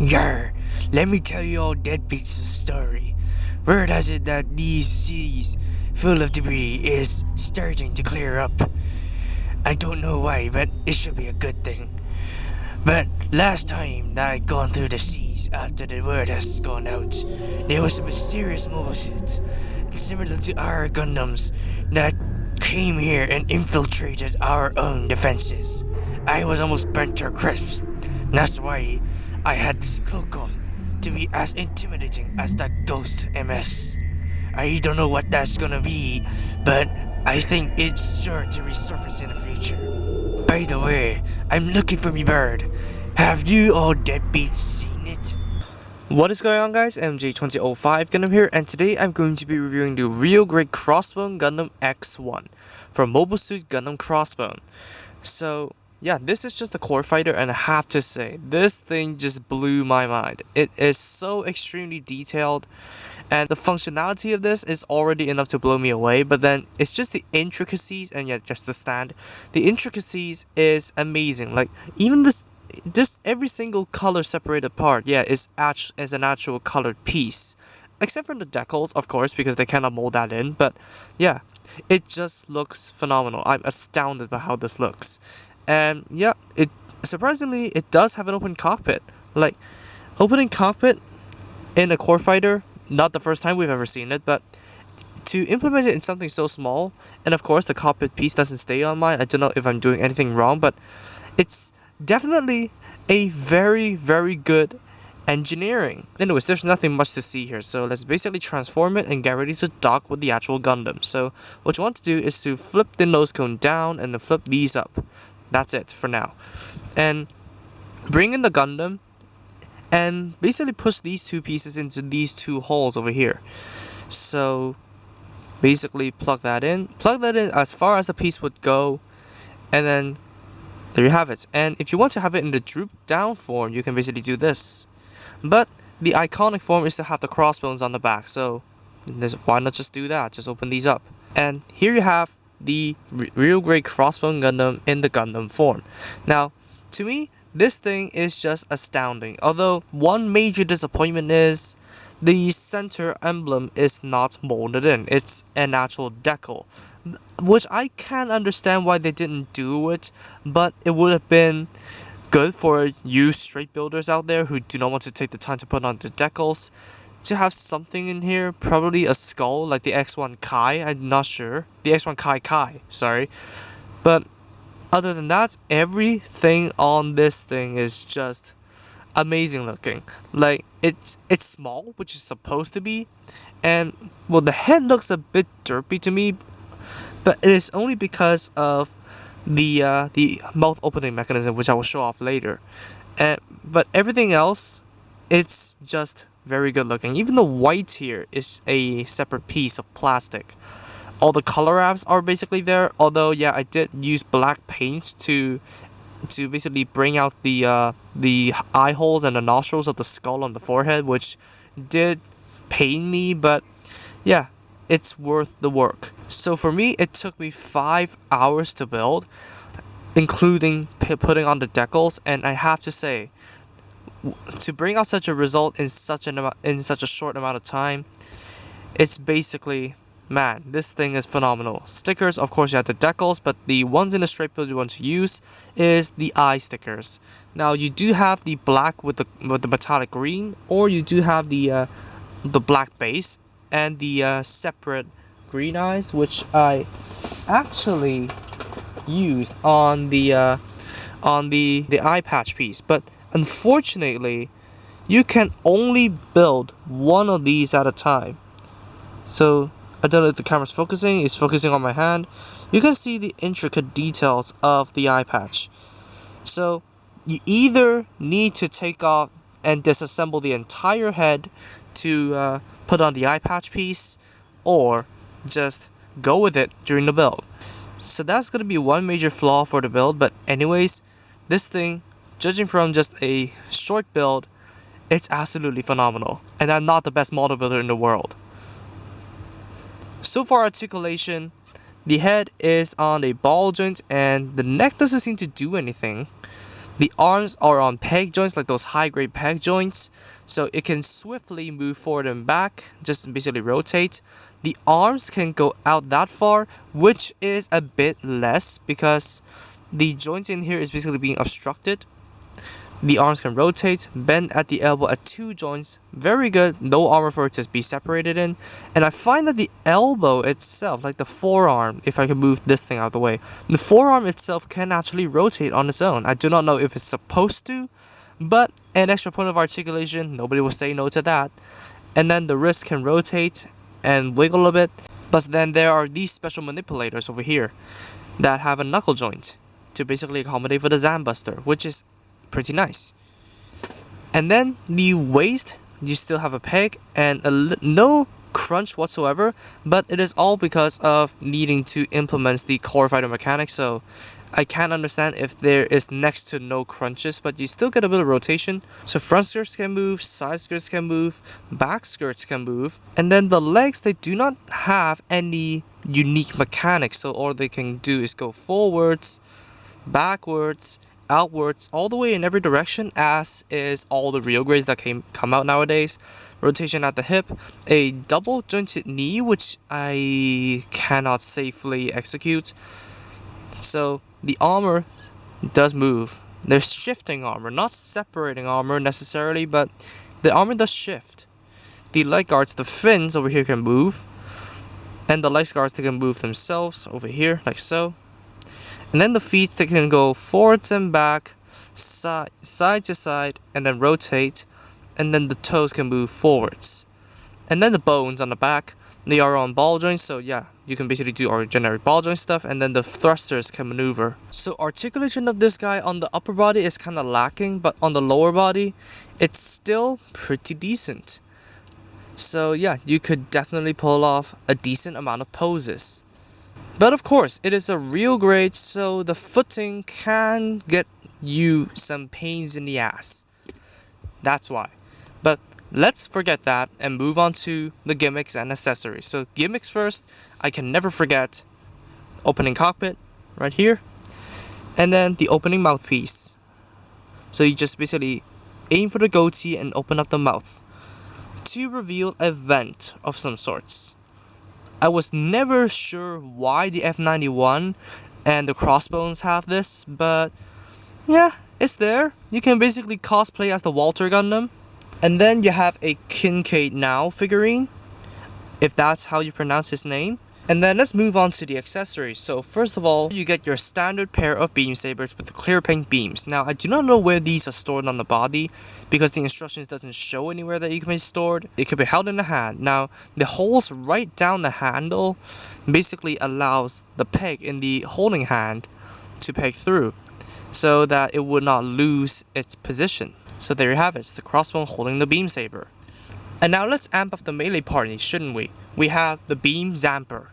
Yar, let me tell you all deadbeats a story. Word has it that these seas full of debris is starting to clear up. I don't know why, but it should be a good thing. But last time that I'd gone through the seas after the word has gone out, there was a mysterious mobile suit, similar to our Gundams, that came here and infiltrated our own defenses. I was almost burnt to crisps. That's why I had this cloak on, to be as intimidating as that ghost MS. I don't know what that's gonna be, but I think it's sure to resurface in the future. By the way, I'm looking for me bird. Have you all deadbeats seen it? What is going on, guys? MJ2005 Gundam here, and today I'm going to be reviewing the real great Crossbone Gundam X1 from Mobile Suit Gundam Crossbone. So yeah, this is just a core fighter, and I have to say, this thing just blew my mind. It is so extremely detailed, and the functionality of this is already enough to blow me away, but then it's just the intricacies, and yeah, just the stand. The intricacies is amazing. Like, even this every single color separated part, yeah, is an actual colored piece. Except for the decals, of course, because they cannot mold that in, but yeah, it just looks phenomenal. I'm astounded by how this looks. And yeah, it surprisingly, it does have an open cockpit. Like, opening cockpit in a core fighter, not the first time we've ever seen it, but to implement it in something so small, and of course the cockpit piece doesn't stay on mine. I don't know if I'm doing anything wrong, but it's definitely a very, very good engineering. Anyways, there's nothing much to see here, so let's basically transform it and get ready to dock with the actual Gundam. So what you want to do is to flip the nose cone down and then flip these up. That's it for now. And bring in the Gundam and basically push these two pieces into these two holes over here. So basically plug that in as far as the piece would go, and then there you have it. And if you want to have it in the droop down form, you can basically do this. But the iconic form is to have the crossbones on the back, so why not just do that? Just open these up. And here you have the real great Crossbone Gundam in the Gundam form. Now, to me, this thing is just astounding. Although, one major disappointment is the center emblem is not molded in. It's an actual decal, which I can understand why they didn't do it, but it would have been good for you straight builders out there who do not want to take the time to put on the decals, to have something in here, probably a skull like the X1 Kai. I'm not sure. The X1 Kai, sorry. But other than that, everything on this thing is just amazing looking. Like, it's small, which is supposed to be, and well, the head looks a bit derpy to me, but it is only because of the mouth opening mechanism, which I will show off later. But everything else, it's just very good looking. Even the white here is a separate piece of plastic. All the color apps are basically there, although yeah, I did use black paint to basically bring out the eye holes and the nostrils of the skull on the forehead, which did pain me, but yeah, it's worth the work. So for me, it took me 5 hours to build, including putting on the decals, and I have to say, to bring out such a result in such a short amount of time, it's basically, man, this thing is phenomenal. Stickers, of course, you have the decals, but the ones in the straight build you want to use is the eye stickers. Now, you do have the black with the metallic green, or you do have the black base and the separate green eyes, which I actually used on the eye patch piece, but unfortunately, you can only build one of these at a time. So, I don't know if the camera's focusing. It's focusing on my hand. You can see the intricate details of the eye patch. So, you either need to take off and disassemble the entire head to put on the eye patch piece, or just go with it during the build. So that's going to be one major flaw for the build, but anyways, this thing, judging from just a short build, it's absolutely phenomenal. And I'm not the best model builder in the world. So for articulation, the head is on a ball joint and the neck doesn't seem to do anything. The arms are on peg joints, like those high-grade peg joints, so it can swiftly move forward and back, just basically rotate. The arms can go out that far, which is a bit less because the joint in here is basically being obstructed. The arms can rotate, bend at the elbow at 2 joints. Very good, no armor for it to be separated in. And I find that the elbow itself, like the forearm, if I can move this thing out of the way, the forearm itself can actually rotate on its own. I do not know if it's supposed to, but an extra point of articulation, nobody will say no to that. And then the wrist can rotate and wiggle a bit. But then there are these special manipulators over here that have a knuckle joint to basically accommodate for the Zambuster, which is pretty nice. And then the waist, you still have a peg and no crunch whatsoever, but it is all because of needing to implement the core fighter mechanics. So I can understand if there is next to no crunches, but you still get a bit of rotation. So front skirts can move, side skirts can move, back skirts can move, and then the legs, they do not have any unique mechanics. So all they can do is go forwards, backwards, outwards, all the way in every direction, as is all the real grades that come out nowadays. Rotation at the hip, a double jointed knee, which I cannot safely execute. So the armor does move. There's shifting armor, not separating armor necessarily, but the armor does shift. The leg guards, the fins over here can move, and the leg guards, they can move themselves over here like so. And then the feet, they can go forwards and back, side to side, and then rotate. And then the toes can move forwards. And then the bones on the back, they are on ball joints. So yeah, you can basically do our generic ball joint stuff. And then the thrusters can maneuver. So articulation of this guy on the upper body is kind of lacking, but on the lower body, it's still pretty decent. So yeah, you could definitely pull off a decent amount of poses. But of course, it is a real grade, so the footing can get you some pains in the ass. That's why. But let's forget that and move on to the gimmicks and accessories. So gimmicks first, I can never forget opening cockpit right here. And then the opening mouthpiece. So you just basically aim for the goatee and open up the mouth to reveal a vent of some sorts. I was never sure why the F91 and the Crossbones have this, but yeah, it's there. You can basically cosplay as the Walter Gundam. And then you have a Kincaid Now figurine, if that's how you pronounce his name. And then let's move on to the accessories. So first of all, you get your standard pair of beam sabers with the clear paint beams. Now I do not know where these are stored on the body because the instructions doesn't show anywhere that you can be stored. It can be held in the hand. Now the holes right down the handle basically allows the peg in the holding hand to peg through so that it would not lose its position. So there you have it, it's the Crossbone holding the beam saber. And now let's amp up the melee party, shouldn't we? We have the beam Zamber,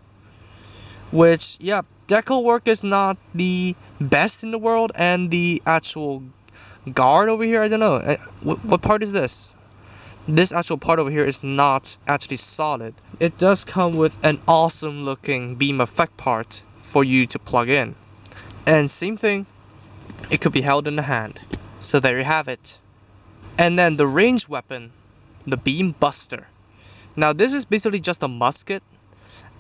which, yeah, decal work is not the best in the world, and the actual guard over here, I don't know, what part is this? This actual part over here is not actually solid. It does come with an awesome looking beam effect part for you to plug in. And same thing, it could be held in the hand. So there you have it. And then the ranged weapon, the beam buster. Now this is basically just a musket.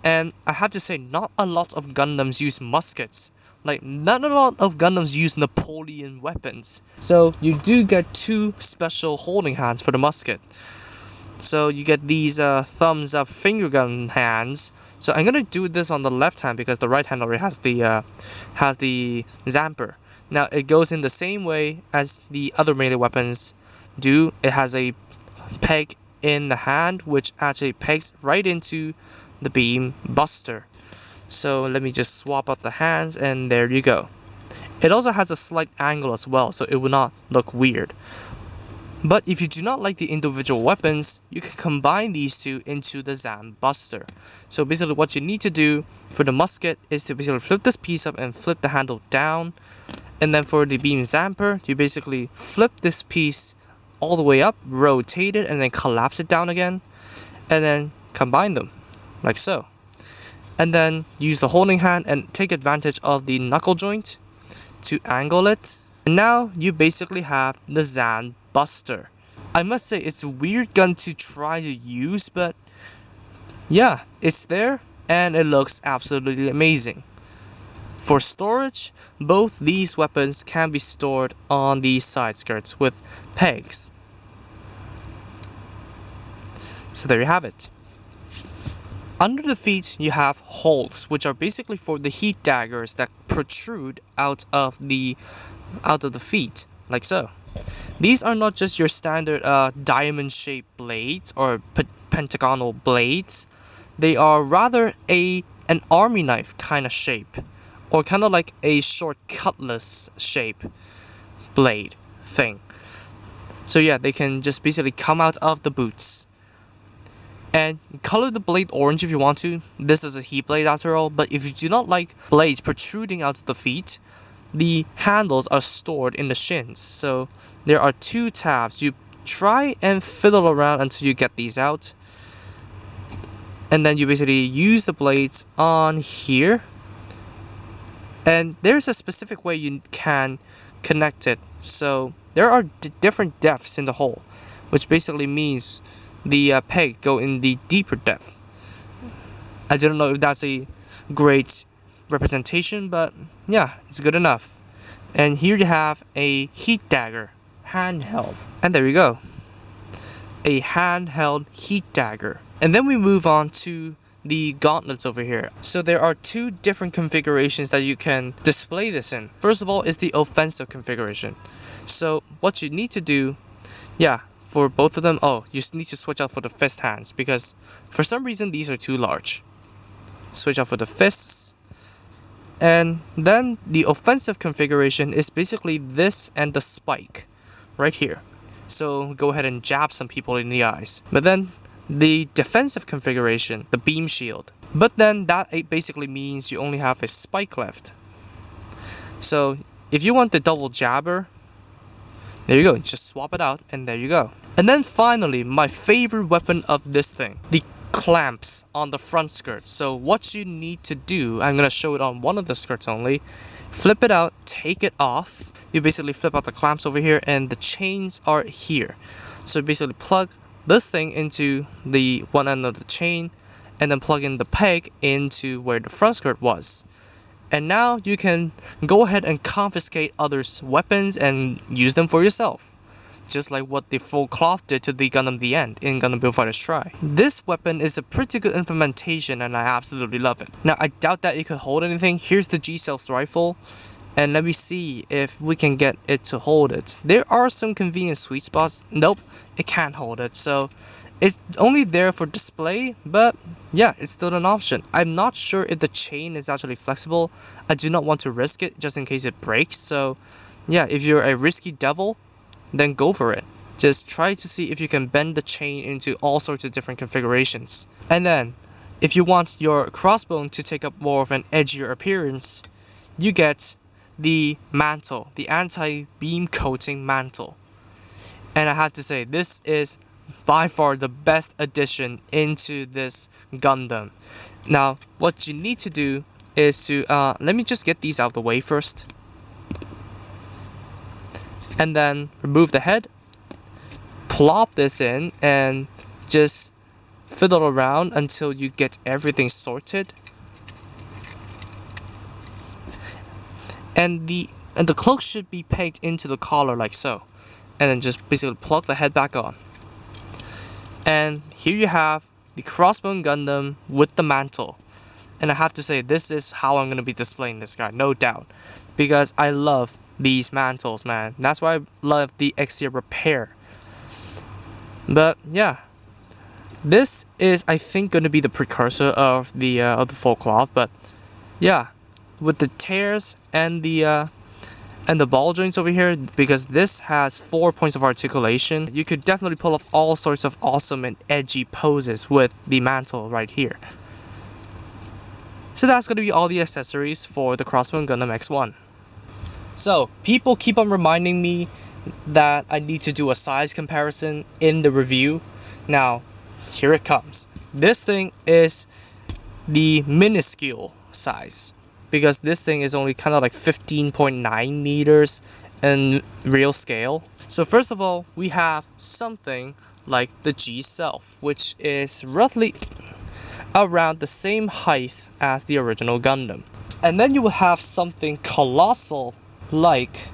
And I have to say, not a lot of Gundams use muskets. Like, not a lot of Gundams use Napoleon weapons. So you do get 2 special holding hands for the musket. So you get these thumbs up finger gun hands. So I'm gonna do this on the left hand because the right hand already has the Zamber. Now it goes in the same way as the other melee weapons do. It has a peg in the hand which actually pegs right into the beam buster. So let me just swap out the hands and there you go. It also has a slight angle as well, so it will not look weird. But if you do not like the individual weapons, you can combine these two into the Zambuster. So basically what you need to do for the musket is to basically flip this piece up and flip the handle down. And then for the beam Zamper, you basically flip this piece all the way up, rotate it, and then collapse it down again. And then combine them, like so. And then use the holding hand and take advantage of the knuckle joint to angle it. And now you basically have the Zan Buster. I must say it's a weird gun to try to use, but yeah, it's there and it looks absolutely amazing. For storage, both these weapons can be stored on the side skirts with pegs. So there you have it. Under the feet, you have holes, which are basically for the heat daggers that protrude out of the feet, like so. These are not just your standard diamond-shaped blades or pentagonal blades. They are rather an army knife kind of shape, or kind of like a short cutlass shape blade thing. So yeah, they can just basically come out of the boots. And color the blade orange if you want to. This is a heat blade after all, but if you do not like blades protruding out of the feet, the handles are stored in the shins. So there are 2 tabs. You try and fiddle around until you get these out. And then you basically use the blades on here. And there's a specific way you can connect it. So there are different depths in the hole, which basically means the peg go in the deeper depth. I don't know if that's a great representation, but yeah, it's good enough. And here you have a heat dagger, handheld. And there you go. A handheld heat dagger. And then we move on to the gauntlets over here. So there are 2 different configurations that you can display this in. First of all is the offensive configuration. So what you need to do, for both of them, you need to switch out for the fist hands because for some reason these are too large. Switch out for the fists. And then the offensive configuration is basically this and the spike right here. So go ahead and jab some people in the eyes. But then the defensive configuration, the beam shield. But then that basically means you only have a spike left. So if you want the double jabber, there you go, just swap it out and there you go. And then finally, my favorite weapon of this thing, the clamps on the front skirt. So what you need to do, I'm gonna show it on one of the skirts only. Flip it out, take it off. You basically flip out the clamps over here and the chains are here. So basically plug this thing into the one end of the chain and then plug in the peg into where the front skirt was. And now you can go ahead and confiscate others' weapons and use them for yourself. Just like what the full cloth did to the Gundam The End in Gundam Build Fighters Try. This weapon is a pretty good implementation and I absolutely love it. Now I doubt that it could hold anything. Here's the G-Self's rifle. And let me see if we can get it to hold it. There are some convenient sweet spots. Nope, it can't hold it. So it's only there for display, but yeah, it's still an option. I'm not sure if the chain is actually flexible. I do not want to risk it just in case it breaks. So yeah, if you're a risky devil, then go for it. Just try to see if you can bend the chain into all sorts of different configurations. And then, if you want your crossbone to take up more of an edgier appearance, you get the mantle, the anti-beam coating mantle. And I have to say, this is by far the best addition into this Gundam. Now, what you need to do is to, let me just get these out of the way first. And then remove the head, plop this in, and just fiddle around until you get everything sorted. And the cloak should be pegged into the collar like so. And then just basically plug the head back on. And here you have the Crossbone Gundam with the mantle. And I have to say, this is how I'm going to be displaying this guy, no doubt. Because I love these mantles, man. That's why I love the exterior repair. But yeah, this is, I think, going to be the precursor of the full cloth. But yeah, with the tears and the ball joints over here, because this has 4 points of articulation, you could definitely pull off all sorts of awesome and edgy poses with the mantle right here. So that's going to be all the accessories for the Crossbone Gundam X1. So, people keep on reminding me that I need to do a size comparison in the review. Now, here it comes. This thing is the minuscule size, because this thing is only kind of like 15.9 meters in real scale. So first of all, we have something like the G self, which is roughly around the same height as the original Gundam. And then you will have something colossal like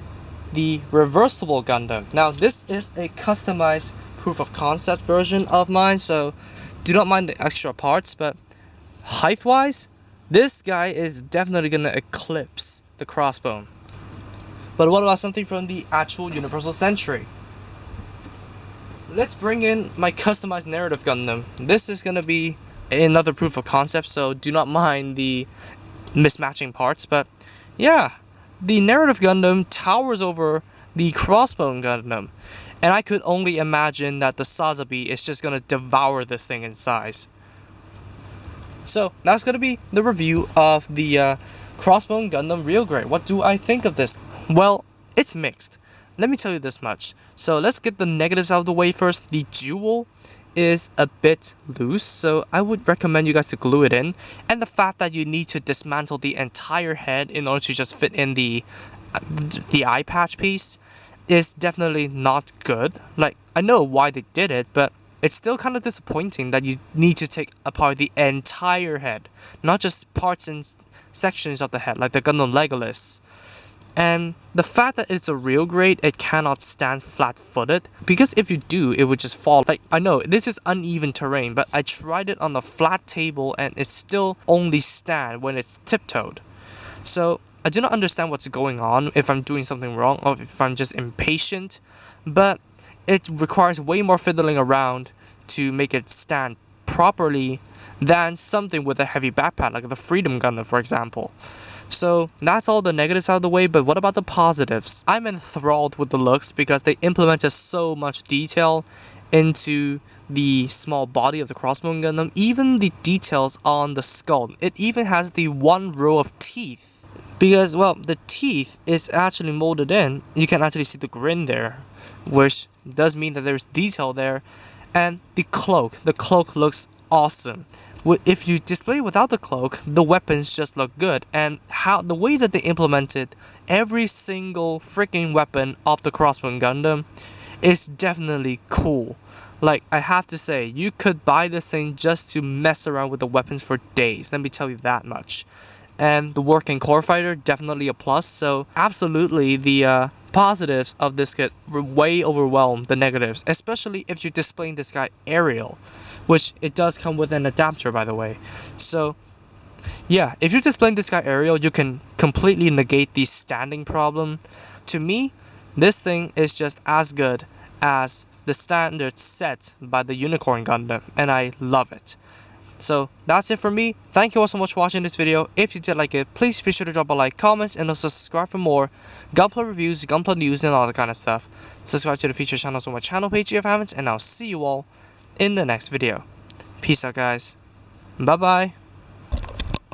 the reversible Gundam. Now this is a customized proof of concept version of mine, so do not mind the extra parts, but height wise, this guy is definitely gonna eclipse the Crossbone. But what about something from the actual Universal Century? Let's bring in my customized narrative Gundam. This is gonna be another proof of concept, so do not mind the mismatching parts, but yeah, the narrative Gundam towers over the Crossbone Gundam, and I could only imagine that the Sazabi is just gonna devour this thing in size. So that's gonna be the review of the Crossbone Gundam Real Grade. What do I think of this? Well, it's mixed. Let me tell you this much. So let's get the negatives out of the way first. The jewel is a bit loose, so I would recommend you guys to glue it in. And the fact that you need to dismantle the entire head in order to just fit in the eye patch piece is definitely not good. Like, I know why they did it, but it's still kind of disappointing that you need to take apart the entire head, not just parts and sections of the head, like the Gundam Legolas. And the fact that it's a real grade, it cannot stand flat-footed, because if you do, it would just fall. Like, I know this is uneven terrain, but I tried it on a flat table and it still only stand when it's tiptoed. So I do not understand what's going on, if I'm doing something wrong or if I'm just impatient, but it requires way more fiddling around to make it stand properly than something with a heavy backpack like the Freedom Gundam, for example. So that's all the negatives out of the way, but what about the positives? I'm enthralled with the looks because they implemented so much detail into the small body of the Crossbone Gundam, even the details on the skull. It even has the one row of teeth, because, well, the teeth is actually molded in. You can actually see the grin there, which does mean that there's detail there. And the cloak looks awesome. If you display without the cloak, the weapons just look good, and the way that they implemented every single freaking weapon of the Crossbone Gundam is definitely cool. Like, I have to say, you could buy this thing just to mess around with the weapons for days, let me tell you that much. And the working core fighter, definitely a plus, so absolutely the positives of this kit way overwhelm the negatives, especially if you're displaying this guy aerial, which it does come with an adapter, by the way. So yeah, if you're displaying this guy aerial, you can completely negate the standing problem. To me, this thing is just as good as the standard set by the Unicorn Gundam, and I love it. So that's it for me. Thank you all so much for watching this video. If you did like it, please be sure to drop a like, comment, and also subscribe for more Gunpla reviews, Gunpla news, and all that kind of stuff. Subscribe to the featured channels on my channel page if you haven't, and I'll see you all in the next video. Peace out, guys. Bye bye.